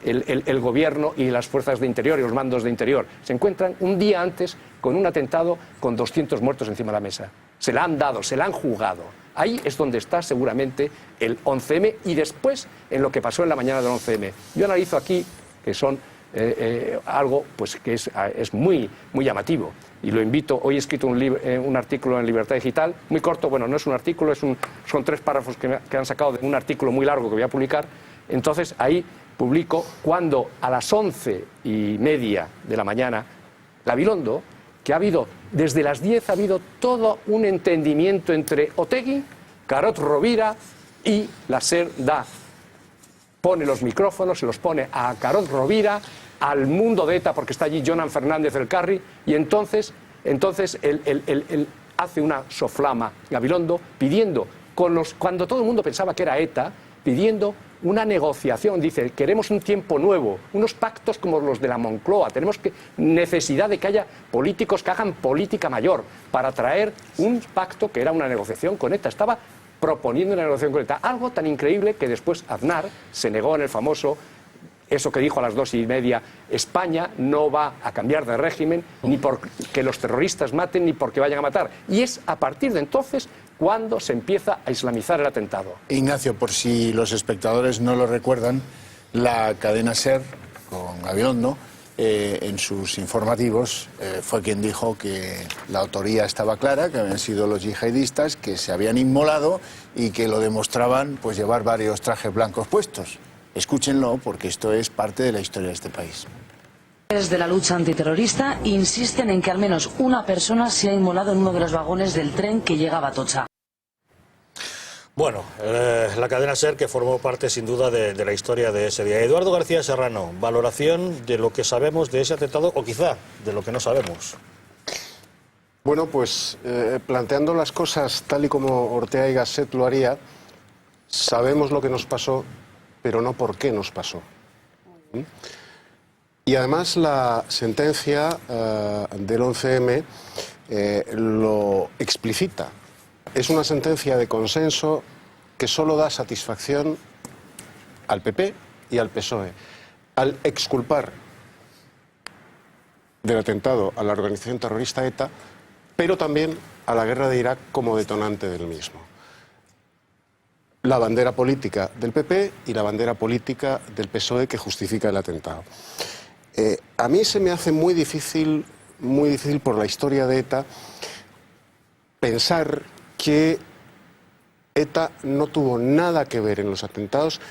El gobierno y las fuerzas de interior y los mandos de interior se encuentran un día antes con un atentado con 200 muertos encima de la mesa. Se la han dado, se la han jugado. Ahí es donde está seguramente el 11M y después en lo que pasó en la mañana del 11M. Yo analizo aquí que son algo pues, que es muy llamativo. Y lo invito, hoy he escrito un artículo en Libertad Digital, muy corto, bueno, no es un artículo, son 3 párrafos que han sacado de un artículo muy largo que voy a publicar. Entonces ahí publico cuando a las 11:30 de la mañana, Gabilondo, que ha habido, desde las 10 ha habido todo un entendimiento entre Otegi, Carod Rovira y la SER da. Pone los micrófonos, se los pone a Carod Rovira, al mundo de ETA, porque está allí Jonan Fernández del Carri, y entonces él hace una soflama, Gabilondo, pidiendo, cuando todo el mundo pensaba que era ETA, pidiendo una negociación, dice, queremos un tiempo nuevo, unos pactos como los de la Moncloa, tenemos necesidad de que haya políticos que hagan política mayor, para traer un pacto que era una negociación con ETA, estaba proponiendo una negociación con ETA, algo tan increíble que después Aznar se negó en el famoso, eso que dijo a las 2:30, España no va a cambiar de régimen ni porque los terroristas maten ni porque vayan a matar. Y es a partir de entonces cuando se empieza a islamizar el atentado. Ignacio, por si los espectadores no lo recuerdan, la cadena SER, con Gabilondo, en sus informativos, fue quien dijo que la autoría estaba clara, que habían sido los yihadistas, que se habían inmolado y que lo demostraban pues llevar varios trajes blancos puestos. Escúchenlo, porque esto es parte de la historia de este país. De la lucha antiterrorista insisten en que al menos una persona se ha inmolado en uno de los vagones del tren que llegaba a Atocha. Bueno, la cadena SER que formó parte sin duda de la historia de ese día. Eduardo García Serrano, valoración de lo que sabemos de ese atentado o quizá de lo que no sabemos. Bueno, pues planteando las cosas tal y como Ortega y Gasset lo haría, sabemos lo que nos pasó, pero no por qué nos pasó. Y además la sentencia del 11M lo explicita. Es una sentencia de consenso que solo da satisfacción al PP y al PSOE. Al exculpar del atentado a la organización terrorista ETA, pero también a la guerra de Irak como detonante del mismo. La bandera política del PP y la bandera política del PSOE que justifica el atentado. A mí se me hace muy difícil por la historia de ETA pensar que ETA no tuvo nada que ver en los atentados,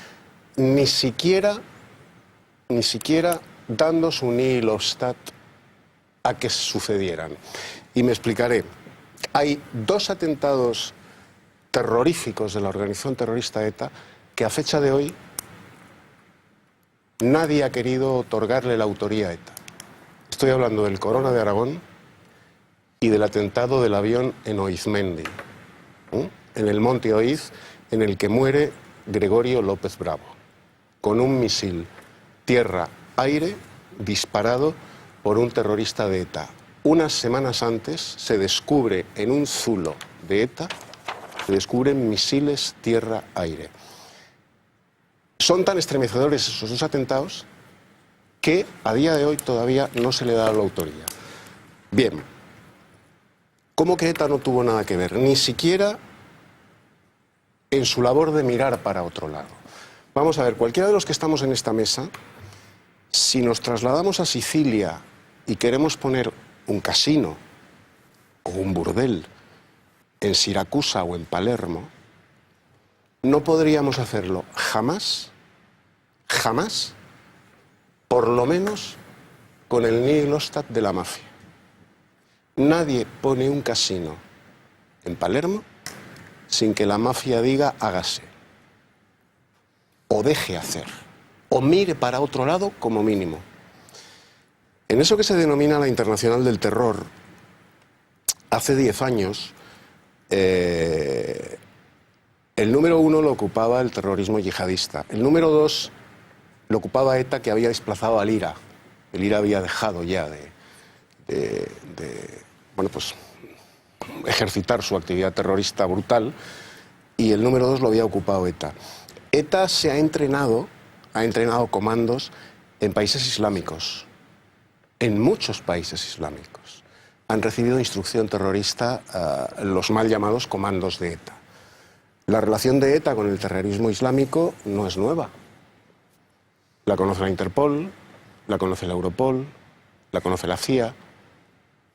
ni siquiera dando su nihil obstat a que sucedieran. Y me explicaré. Hay 2 atentados terroríficos de la organización terrorista ETA que a fecha de hoy nadie ha querido otorgarle la autoría a ETA. Estoy hablando del Corona de Aragón y del atentado del avión en Oizmendi, en el monte Oiz, en el que muere Gregorio López Bravo, con un misil tierra-aire disparado por un terrorista de ETA. Unas semanas antes se descubre en un zulo de ETA, se descubren misiles tierra-aire. Son tan estremecedores esos 2 atentados que a día de hoy todavía no se le da la autoría. Bien, ¿cómo que ETA no tuvo nada que ver? Ni siquiera en su labor de mirar para otro lado. Vamos a ver, cualquiera de los que estamos en esta mesa, si nos trasladamos a Sicilia y queremos poner un casino o un burdel en Siracusa o en Palermo, no podríamos hacerlo jamás, por lo menos con el nihil obstat de la mafia. Nadie pone un casino en Palermo sin que la mafia diga hágase, o deje hacer, o mire para otro lado como mínimo. En eso que se denomina la Internacional del Terror, hace 10 años, el número 1 lo ocupaba el terrorismo yihadista. El número 2 lo ocupaba ETA, que había desplazado al IRA. El IRA había dejado ya de ejercitar su actividad terrorista brutal, y el número 2 lo había ocupado ETA. ETA se ha entrenado comandos en países islámicos, en muchos países islámicos. Han recibido instrucción terrorista los mal llamados comandos de ETA. La relación de ETA con el terrorismo islámico no es nueva. La conoce la Interpol, la conoce la Europol, la conoce la CIA,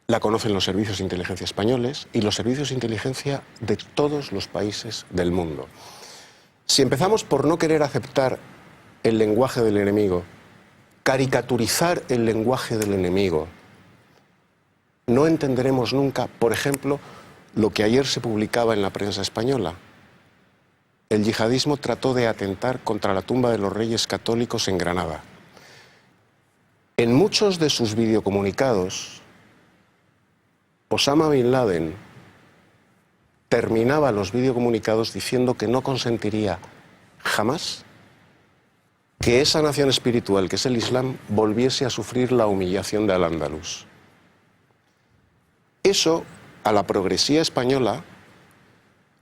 la conocen los servicios de inteligencia españoles y los servicios de inteligencia de todos los países del mundo. Si empezamos por no querer aceptar el lenguaje del enemigo, caricaturizar el lenguaje del enemigo, no entenderemos nunca, por ejemplo, lo que ayer se publicaba en la prensa española. El yihadismo trató de atentar contra la tumba de los reyes católicos en Granada. En muchos de sus videocomunicados, Osama Bin Laden terminaba los videocomunicados diciendo que no consentiría jamás que esa nación espiritual que es el Islam volviese a sufrir la humillación de Al-Ándalus. Eso a la progresía española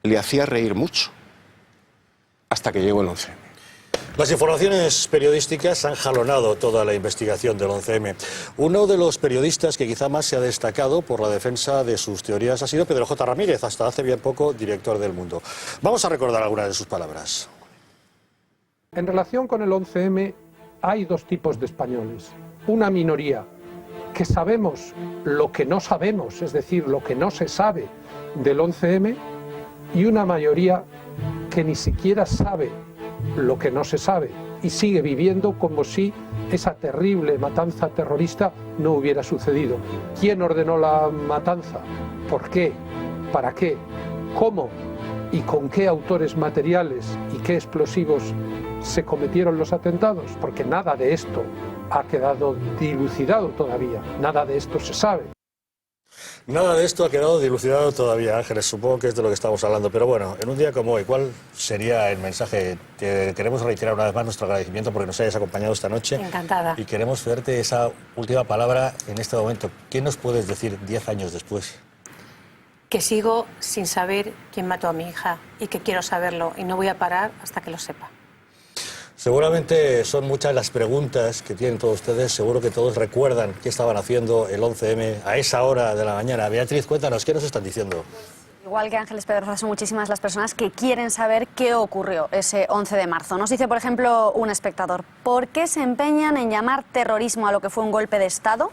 le hacía reír mucho, hasta que llegó el 11M. Las informaciones periodísticas han jalonado toda la investigación del 11M. Uno de los periodistas que quizá más se ha destacado por la defensa de sus teorías ha sido Pedro J. Ramírez, hasta hace bien poco director del Mundo. Vamos a recordar algunas de sus palabras. En relación con el 11M hay dos tipos de españoles. Una minoría que sabemos lo que no sabemos, es decir, lo que no se sabe del 11M, y una mayoría que ni siquiera sabe lo que no se sabe y sigue viviendo como si esa terrible matanza terrorista no hubiera sucedido. ¿Quién ordenó la matanza? ¿Por qué? ¿Para qué? ¿Cómo? ¿Y con qué autores materiales y qué explosivos se cometieron los atentados? Porque nada de esto ha quedado dilucidado todavía, nada de esto se sabe. Nada de esto ha quedado dilucidado todavía, Ángeles, supongo que es de lo que estamos hablando, pero bueno, en un día como hoy, ¿cuál sería el mensaje? Te queremos reiterar una vez más nuestro agradecimiento porque nos hayas acompañado esta noche. Encantada. Y queremos verte esa última palabra en este momento. ¿Qué nos puedes decir 10 años después? Que sigo sin saber quién mató a mi hija y que quiero saberlo y no voy a parar hasta que lo sepa. Seguramente son muchas las preguntas que tienen todos ustedes. Seguro que todos recuerdan qué estaban haciendo el 11M a esa hora de la mañana. Beatriz, cuéntanos, ¿qué nos están diciendo? Igual que Ángeles Pedroza, son muchísimas las personas que quieren saber qué ocurrió ese 11 de marzo. Nos dice, por ejemplo, un espectador, ¿por qué se empeñan en llamar terrorismo a lo que fue un golpe de Estado?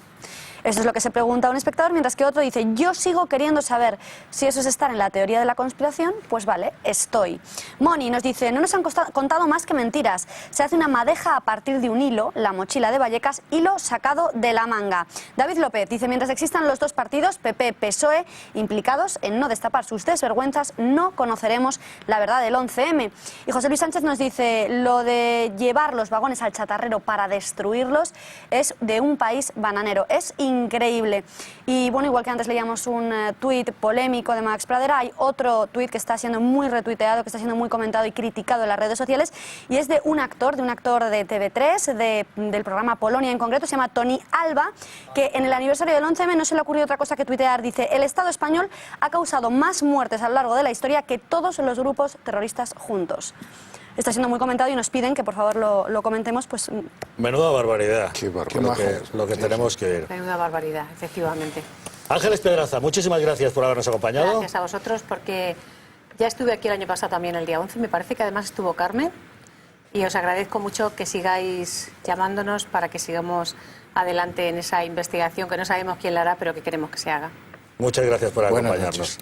Eso es lo que se pregunta un espectador, mientras que otro dice, yo sigo queriendo saber si eso es estar en la teoría de la conspiración, pues vale, estoy. Moni nos dice, no nos han contado más que mentiras. Se hace una madeja a partir de un hilo, la mochila de Vallecas, hilo sacado de la manga. David López dice, mientras existan los dos partidos, PP, PSOE, implicados en no destapar sus desvergüenzas, no conoceremos la verdad del 11M. Y José Luis Sánchez nos dice, lo de llevar los vagones al chatarrero para destruirlos es de un país bananero. Es increíble. Y bueno, igual que antes leíamos un tuit polémico de Max Pradera, hay otro tuit que está siendo muy retuiteado, que está siendo muy comentado y criticado en las redes sociales, y es de un actor de TV3, del programa Polonia en concreto, se llama Tony Alba, que en el aniversario del 11M no se le ocurrió otra cosa que tuitear. Dice, el Estado español ha causado más muertes a lo largo de la historia que todos los grupos terroristas juntos. Está siendo muy comentado y nos piden que por favor lo comentemos. Pues menuda barbaridad. Lo que tenemos que ver. Menuda barbaridad, efectivamente. Ángeles Pedraza, muchísimas gracias por habernos acompañado. Gracias a vosotros, porque ya estuve aquí el año pasado también, el día 11. Me parece que además estuvo Carmen. Y os agradezco mucho que sigáis llamándonos para que sigamos adelante en esa investigación, que no sabemos quién la hará, pero que queremos que se haga. Muchas gracias por acompañarnos.